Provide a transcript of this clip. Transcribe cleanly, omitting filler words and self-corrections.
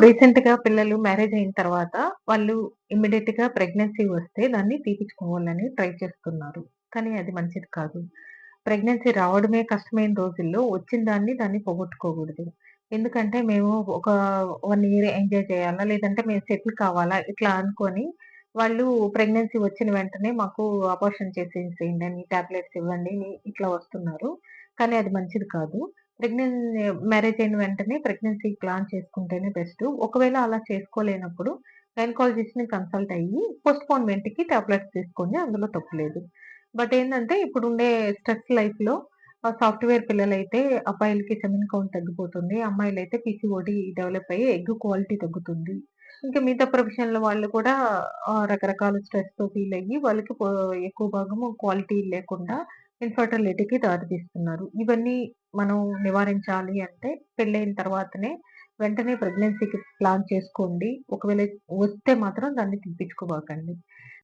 రీసెంట్‌గా పిల్లలు మ్యారేజ్ అయిన తర్వాత వాళ్ళు ఇమ్మీడియేట్‌గా ప్రెగ్నెన్సీ వస్తే దాన్ని తీపిచ్చుకోవాలని ట్రై చేస్తున్నారు. కానీ అది మంచిది కాదు. ప్రెగ్నెన్సీ రావడమే కష్టమైన రోజుల్లో వచ్చిన దాన్ని పోగొట్టుకోకూడదు. ఎందుకంటే మేము ఒక 1 ఇయర్ ఎంజాయ్ చేయాలా, లేదంటే మేము సెటిల్ కావాలా ఇట్లా అనుకోని వాళ్ళు ప్రెగ్నెన్సీ వచ్చిన వెంటనే మాకు అబార్షన్ చేసేసేయండని, టాబ్లెట్స్ ఇవ్వండి ఇట్లా వస్తున్నారు. కానీ అది మంచిది కాదు. ప్రెగ్నెన్ మ్యారేజ్ అయిన వెంటనే ప్రెగ్నెన్సీ ప్లాన్ చేసుకుంటేనే బెస్టు. ఒకవేళ అలా చేసుకోలేనప్పుడు గైనకాలజిస్ట్‌ని కన్సల్ట్ అయ్యి పోస్ట్‌పోన్‌మెంట్‌కి టాబ్లెట్స్ తీసుకోండి. అందులో తప్పు లేదు. బట్ ఏందంటే ఇప్పుడుండే స్ట్రెస్ లైఫ్‌లో సాఫ్ట్‌వేర్ పిల్లలైతే అబ్బాయిలకి సెమెన్ కౌంట్ తగ్గిపోతుంది. అమ్మాయిలైతే పీసీఓడీ డెవలప్ అయ్యి ఎగ్ క్వాలిటీ తగ్గుతుంది. ఇంకా మిగతా ప్రొఫెషన్‌ల వాళ్ళు కూడా రకరకాల స్ట్రెస్‌తో ఫీల్ అయ్యి వాళ్ళకి ఎక్కువ భాగము క్వాలిటీ లేకుండా ఇన్‌ఫర్టిలిటీకి దారితీస్తున్నారు. ఇవన్నీ మనం నివారించాలి అంటే పెళ్లయిన తర్వాతనే వెంటనే ప్రెగ్నెన్సీకి ప్లాన్ చేసుకోండి. ఒకవేళ వస్తే మాత్రం దాన్ని తీపిచ్చుకోబాకండి.